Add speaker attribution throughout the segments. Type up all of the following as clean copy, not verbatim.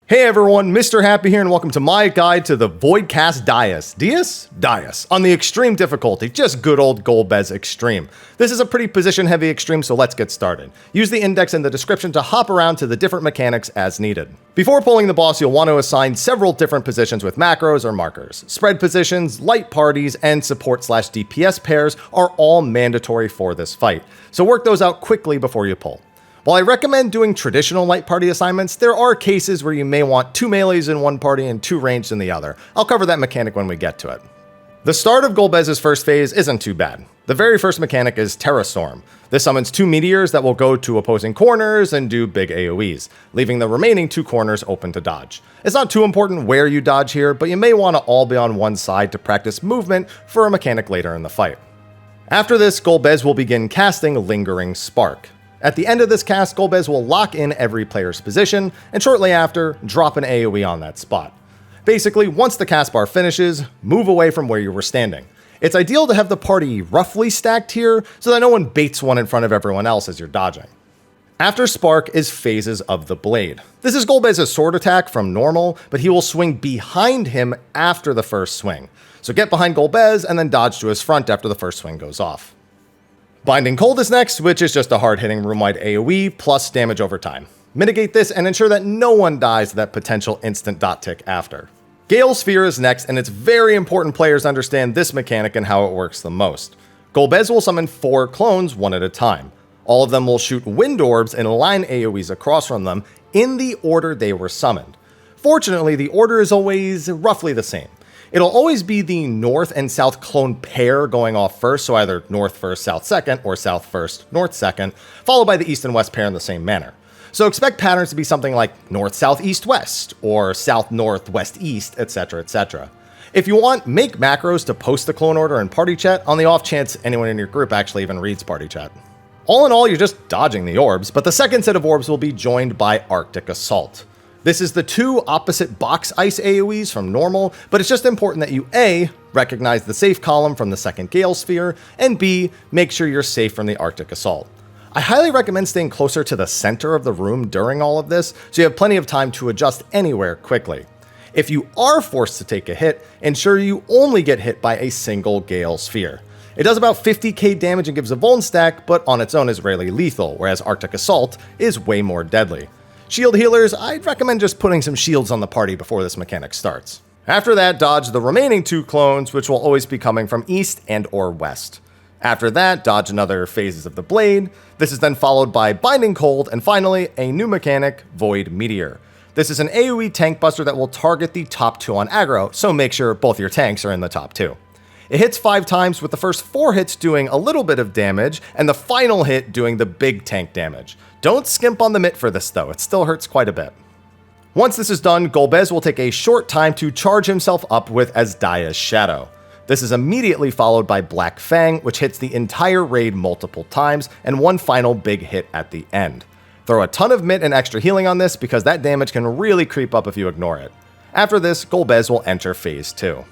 Speaker 1: Hey everyone, Mr. Happy here, and welcome to my guide to the Voidcast Dais on the extreme difficulty, just good old Golbez extreme. This is a pretty position heavy extreme, so let's get started. Use the index in the description to hop around to the different mechanics as needed. Before pulling the boss, you'll want to assign several different positions with macros or markers. Spread positions, light parties, and support/DPS pairs are all mandatory for this fight, so work those out quickly before you pull. While I recommend doing traditional light party assignments, there are cases where you may want 2 melees in one party and 2 ranged in the other. I'll cover that mechanic when we get to it. The start of Golbez's first phase isn't too bad. The very first mechanic is Terrastorm. This summons 2 meteors that will go to opposing corners and do big AoEs, leaving the remaining 2 corners open to dodge. It's not too important where you dodge here, but you may want to all be on one side to practice movement for a mechanic later in the fight. After this, Golbez will begin casting Lingering Spark. At the end of this cast, Golbez will lock in every player's position, and shortly after, drop an AoE on that spot. Basically, once the cast bar finishes, move away from where you were standing. It's ideal to have the party roughly stacked here, so that no one baits one in front of everyone else as you're dodging. After Spark is Phases of the Blade. This is Golbez's sword attack from normal, but he will swing behind him after the first swing. So get behind Golbez and then dodge to his front after the first swing goes off. Binding Cold is next, which is just a hard-hitting room-wide AoE plus damage over time. Mitigate this and ensure that no one dies to that potential instant dot tick after. Gale Sphere is next, and it's very important players understand this mechanic and how it works the most. Golbez will summon 4 clones one at a time. All of them will shoot wind orbs and line AoEs across from them in the order they were summoned. Fortunately, the order is always roughly the same. It'll always be the north and south clone pair going off first, so either north first, south second, or south first, north second, followed by the east and west pair in the same manner. So expect patterns to be something like north, south, east, west, or south, north, west, east, etc., etc. If you want, make macros to post the clone order in party chat on the off chance anyone in your group actually even reads party chat. All in all, you're just dodging the orbs, but the second set of orbs will be joined by Arctic Assault. This is the 2 opposite box ice AoEs from normal, but it's just important that you A, recognize the safe column from the second Gale Sphere, and B, make sure you're safe from the Arctic Assault. I highly recommend staying closer to the center of the room during all of this, so you have plenty of time to adjust anywhere quickly. If you are forced to take a hit, ensure you only get hit by a single Gale Sphere. It does about 50k damage and gives a vuln stack, but on its own is rarely lethal, whereas Arctic Assault is way more deadly. Shield healers, I'd recommend just putting some shields on the party before this mechanic starts. After that, dodge the remaining 2 clones, which will always be coming from east and or west. After that, dodge another Phases of the Blade. This is then followed by Binding Cold, and finally, a new mechanic, Void Meteor. This is an AoE tank buster that will target the top 2 on aggro, so make sure both your tanks are in the top 2. It hits 5 times, with the first 4 hits doing a little bit of damage, and the final hit doing the big tank damage. Don't skimp on the mitt for this though, it still hurts quite a bit. Once this is done, Golbez will take a short time to charge himself up with Azdaja's Shadow. This is immediately followed by Black Fang, which hits the entire raid multiple times, and one final big hit at the end. Throw a ton of mitt and extra healing on this because that damage can really creep up if you ignore it. After this, Golbez will enter Phase 2.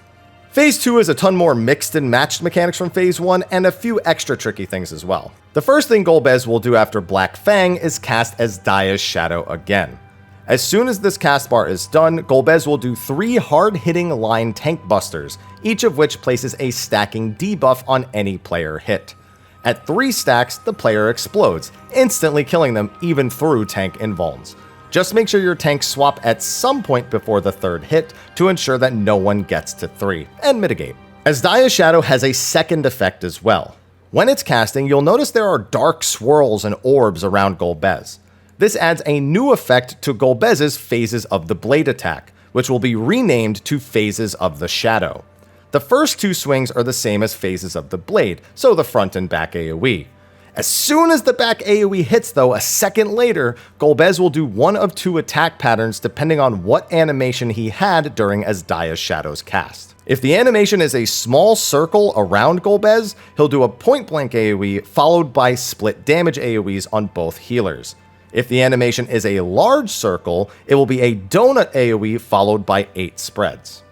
Speaker 1: Phase 2 is a ton more mixed and matched mechanics from Phase 1, and a few extra tricky things as well. The first thing Golbez will do after Black Fang is cast Azdaja's Shadow again. As soon as this cast bar is done, Golbez will do 3 hard-hitting line tank busters, each of which places a stacking debuff on any player hit. At 3 stacks, the player explodes, instantly killing them even through tank invulns. Just make sure your tanks swap at some point before the 3rd hit to ensure that no one gets to 3, and mitigate. Azdaja's Shadow has a second effect as well. When it's casting, you'll notice there are dark swirls and orbs around Golbez. This adds a new effect to Golbez's Phases of the Blade attack, which will be renamed to Phases of the Shadow. The first 2 swings are the same as Phases of the Blade, so the front and back AoE. As soon as the back AoE hits though, a second later, Golbez will do one of 2 attack patterns depending on what animation he had during Azdaja's Shadow's cast. If the animation is a small circle around Golbez, he'll do a point blank AoE followed by split damage AoEs on both healers. If the animation is a large circle, it will be a donut AoE followed by 8 spreads.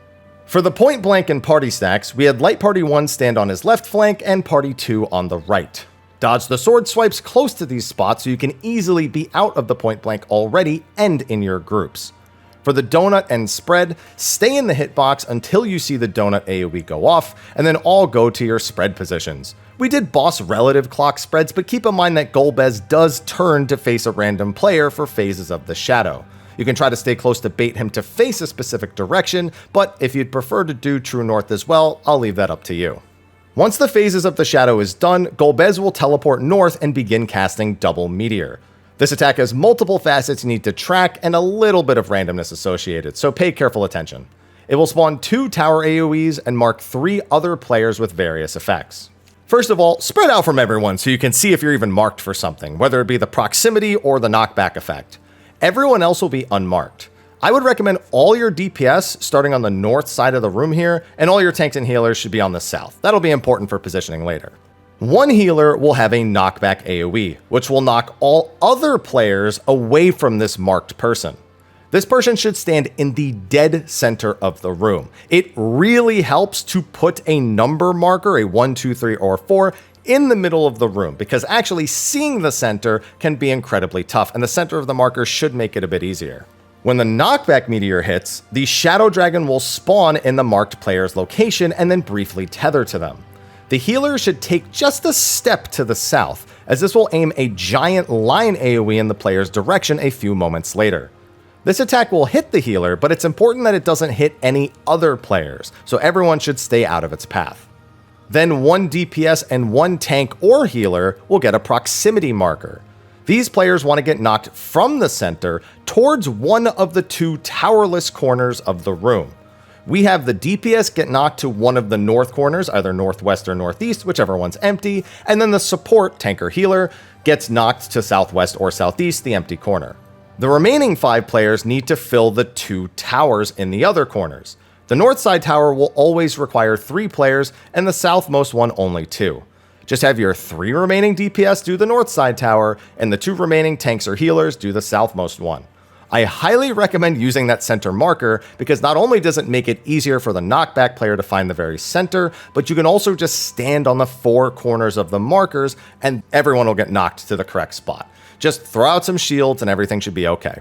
Speaker 1: For the point blank and party stacks, we had Light Party 1 stand on his left flank and Party 2 on the right. Dodge the sword swipes close to these spots so you can easily be out of the point blank already and in your groups. For the donut and spread, stay in the hitbox until you see the donut AoE go off, and then all go to your spread positions. We did boss relative clock spreads, but keep in mind that Golbez does turn to face a random player for phases of the shadow. You can try to stay close to bait him to face a specific direction, but if you'd prefer to do true north as well, I'll leave that up to you. Once the phases of the shadow is done, Golbez will teleport north and begin casting Double Meteor. This attack has multiple facets you need to track and a little bit of randomness associated, so pay careful attention. It will spawn 2 tower AoEs and mark 3 other players with various effects. First of all, spread out from everyone so you can see if you're even marked for something, whether it be the proximity or the knockback effect. Everyone else will be unmarked. I would recommend all your DPS starting on the north side of the room here, and all your tanks and healers should be on the south. That'll be important for positioning later. One healer will have a knockback AoE, which will knock all other players away from this marked person. This person should stand in the dead center of the room. It really helps to put a number marker, a 1, 2, 3, or 4, in the middle of the room, because actually seeing the center can be incredibly tough, and the center of the marker should make it a bit easier. When the knockback meteor hits, the Shadow Dragon will spawn in the marked player's location and then briefly tether to them. The healer should take just a step to the south, as this will aim a giant line AoE in the player's direction a few moments later. This attack will hit the healer, but it's important that it doesn't hit any other players, so everyone should stay out of its path. Then 1 DPS and 1 tank or healer will get a proximity marker. These players want to get knocked from the center towards one of the 2 towerless corners of the room. We have the DPS get knocked to one of the north corners, either northwest or northeast, whichever one's empty, and then the support, tank or healer, gets knocked to southwest or southeast, the empty corner. The remaining 5 players need to fill the 2 towers in the other corners. The north side tower will always require 3 players, and the southmost one only 2. Just have your 3 remaining DPS do the north side tower, and the 2 remaining tanks or healers do the southmost one. I highly recommend using that center marker because not only does it make it easier for the knockback player to find the very center, but you can also just stand on the 4 corners of the markers and everyone will get knocked to the correct spot. Just throw out some shields and everything should be okay.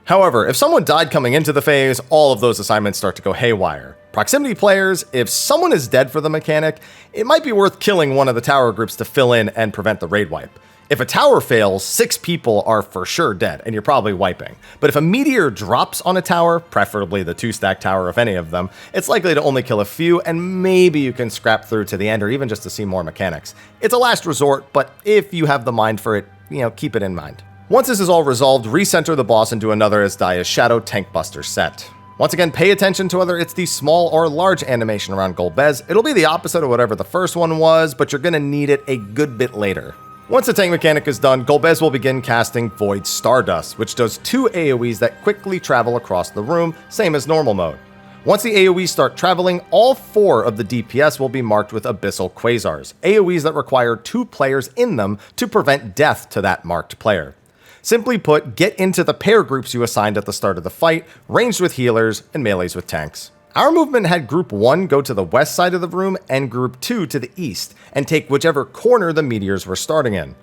Speaker 1: However, if someone died coming into the phase, all of those assignments start to go haywire. Proximity players, if someone is dead for the mechanic, it might be worth killing one of the tower groups to fill in and prevent the raid wipe. If a tower fails, 6 people are for sure dead, and you're probably wiping. But if a meteor drops on a tower, preferably the 2-stack tower if any of them, it's likely to only kill a few, and maybe you can scrap through to the end or even just to see more mechanics. It's a last resort, but if you have the mind for it, keep it in mind. Once this is all resolved, recenter the boss into another Azdaja Shadow Tank Buster set. Once again, pay attention to whether it's the small or large animation around Golbez. It'll be the opposite of whatever the first one was, but you're gonna need it a good bit later. Once the tank mechanic is done, Golbez will begin casting Void Stardust, which does 2 AoEs that quickly travel across the room, same as normal mode. Once the AoEs start traveling, all 4 of the DPS will be marked with Abyssal Quasars, AoEs that require 2 players in them to prevent death to that marked player. Simply put, get into the pair groups you assigned at the start of the fight, ranged with healers and melees with tanks. Our movement had Group 1 go to the west side of the room and Group 2 to the east, and take whichever corner the meteors were starting in.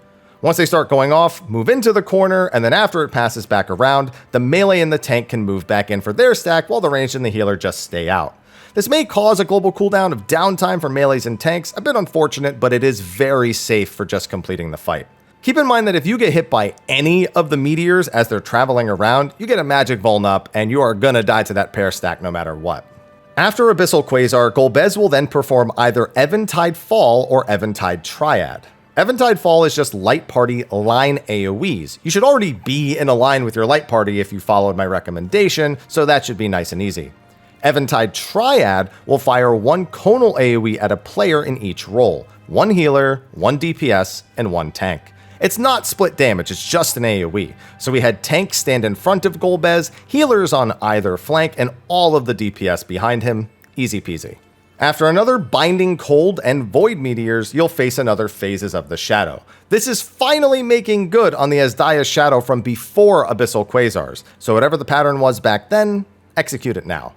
Speaker 1: Once they start going off, move into the corner, and then after it passes back around, the melee and the tank can move back in for their stack while the ranged and the healer just stay out. This may cause a global cooldown of downtime for melees and tanks, a bit unfortunate, but it is very safe for just completing the fight. Keep in mind that if you get hit by any of the meteors as they're traveling around, you get a magic vuln up, and you are gonna die to that pair stack no matter what. After Abyssal Quasar, Golbez will then perform either Eventide Fall or Eventide Triad. Eventide Fall is just light party line AoEs. You should already be in a line with your light party if you followed my recommendation, so that should be nice and easy. Eventide Triad will fire 1 conal AoE at a player in each role, 1 healer, 1 DPS, and 1 tank. It's not split damage, it's just an AoE. So we had tanks stand in front of Golbez, healers on either flank, and all of the DPS behind him. Easy peasy. After another Binding Cold and Void Meteors, you'll face another Phases of the Shadow. This is finally making good on the Azdaja Shadow from before Abyssal Quasars, so whatever the pattern was back then, execute it now.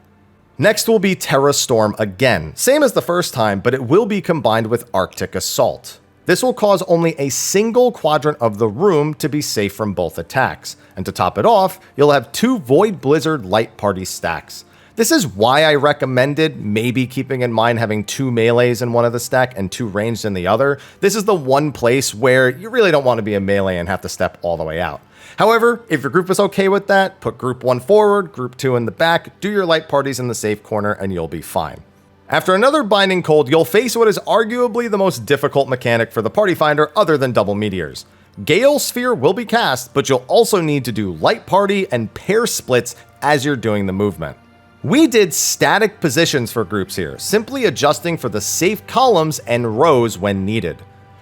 Speaker 1: Next will be Terrastorm again, same as the first time, but it will be combined with Arctic Assault. This will cause only a single quadrant of the room to be safe from both attacks. And to top it off, you'll have 2 Void Blizzard Light Party stacks. This is why I recommended maybe keeping in mind having 2 melees in one of the stack and 2 ranged in the other. This is the one place where you really don't want to be a melee and have to step all the way out. However, if your group is okay with that, put group 1 forward, group 2 in the back, do your light parties in the safe corner, and you'll be fine. After another Binding Cold, you'll face what is arguably the most difficult mechanic for the Party Finder other than double meteors. Gale Sphere will be cast, but you'll also need to do light party and pair splits as you're doing the movement. We did static positions for groups here, simply adjusting for the safe columns and rows when needed.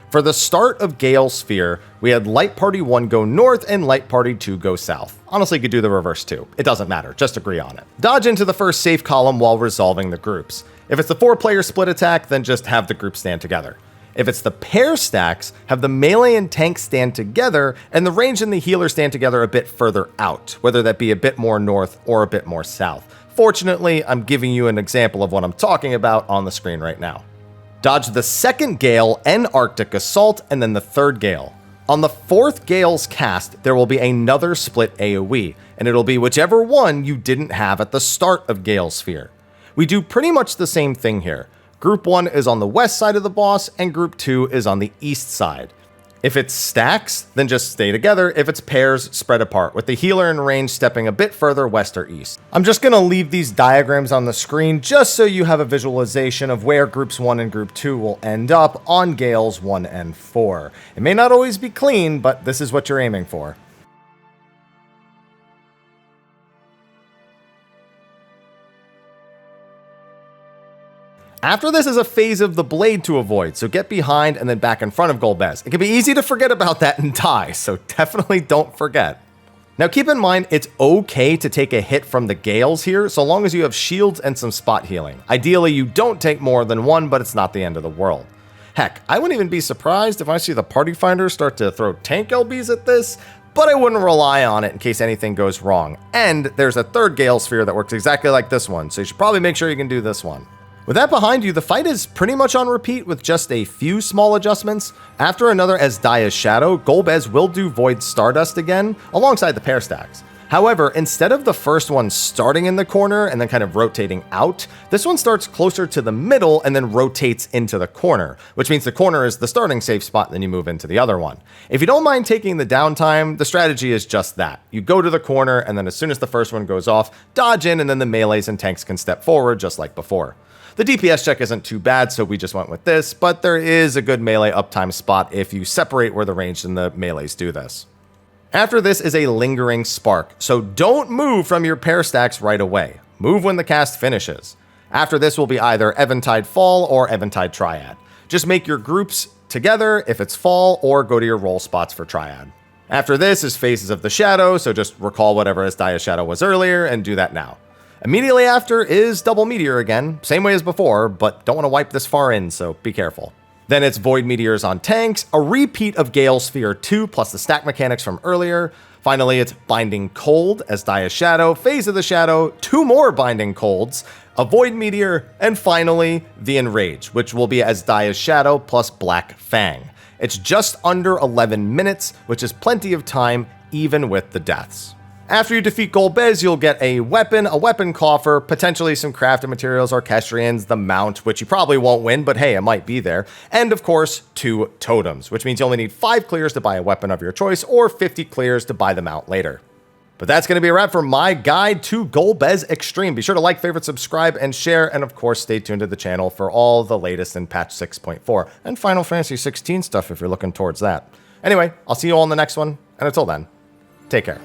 Speaker 1: For the start of Gale Sphere, we had Light Party 1 go north and Light Party 2 go south. Honestly, you could do the reverse too. It doesn't matter, just agree on it. Dodge into the first safe column while resolving the groups. If it's the 4-player split attack, then just have the group stand together. If it's the pair stacks, have the melee and tank stand together, and the range and the healer stand together a bit further out, whether that be a bit more north or a bit more south. Fortunately, I'm giving you an example of what I'm talking about on the screen right now. Dodge the second Gale and Arctic Assault, and then the third Gale. On the 4th Gale's cast, there will be another split AoE, and it'll be whichever one you didn't have at the start of Gale Sphere. We do pretty much the same thing here. Group 1 is on the west side of the boss, and Group 2 is on the east side. If it's stacks, then just stay together. If it's pairs, spread apart, with the healer in range stepping a bit further west or east. I'm just going to leave these diagrams on the screen just so you have a visualization of where Groups 1 and Group 2 will end up on Gales 1 and 4. It may not always be clean, but this is what you're aiming for. After this is a phase of the blade to avoid, so get behind and then back in front of Golbez. It can be easy to forget about that and die, so definitely don't forget. Now keep in mind, it's okay to take a hit from the Gales here, so long as you have shields and some spot healing. Ideally, you don't take more than 1, but it's not the end of the world. Heck, I wouldn't even be surprised if I see the Party Finder start to throw tank LBs at this, but I wouldn't rely on it in case anything goes wrong. And there's a 3rd Gale Sphere that works exactly like this one, so you should probably make sure you can do this one. With that behind you, the fight is pretty much on repeat with just a few small adjustments. After another Azdaja's Shadow, Golbez will do Void Stardust again, alongside the pair stacks. However, instead of the first one starting in the corner and then kind of rotating out, this one starts closer to the middle and then rotates into the corner, which means the corner is the starting safe spot, and then you move into the other one. If you don't mind taking the downtime, the strategy is just that. You go to the corner, and then as soon as the first one goes off, dodge in, and then the melees and tanks can step forward just like before. The DPS check isn't too bad, so we just went with this, but there is a good melee uptime spot if you separate where the ranged and the melees do this. After this is a Lingering Spark, so don't move from your pair stacks right away. Move when the cast finishes. After this will be either Eventide Fall or Eventide Triad. Just make your groups together if it's Fall, or go to your roll spots for Triad. After this is Phases of the Shadow, so just recall whatever Azdaja's Shadow was earlier and do that now. Immediately after is Double Meteor again, same way as before, but don't want to wipe this far in, so be careful. Then it's Void Meteors on tanks, a repeat of Gale Sphere 2 plus the stack mechanics from earlier. Finally, it's Binding Cold, Azdaja's Shadow, Phase of the Shadow, 2 more Binding Colds, a Void Meteor, and finally, the Enrage, which will be Azdaja's Shadow plus Black Fang. It's just under 11 minutes, which is plenty of time, even with the deaths. After you defeat Golbez, you'll get a weapon coffer, potentially some crafted materials, orchestrions, the mount, which you probably won't win, but hey, it might be there. And of course, 2 totems, which means you only need 5 clears to buy a weapon of your choice, or 50 clears to buy the mount later. But that's going to be a wrap for my guide to Golbez Extreme. Be sure to like, favorite, subscribe, and share, and of course, stay tuned to the channel for all the latest in patch 6.4, and Final Fantasy 16 stuff if you're looking towards that. Anyway, I'll see you all in the next one, and until then, take care.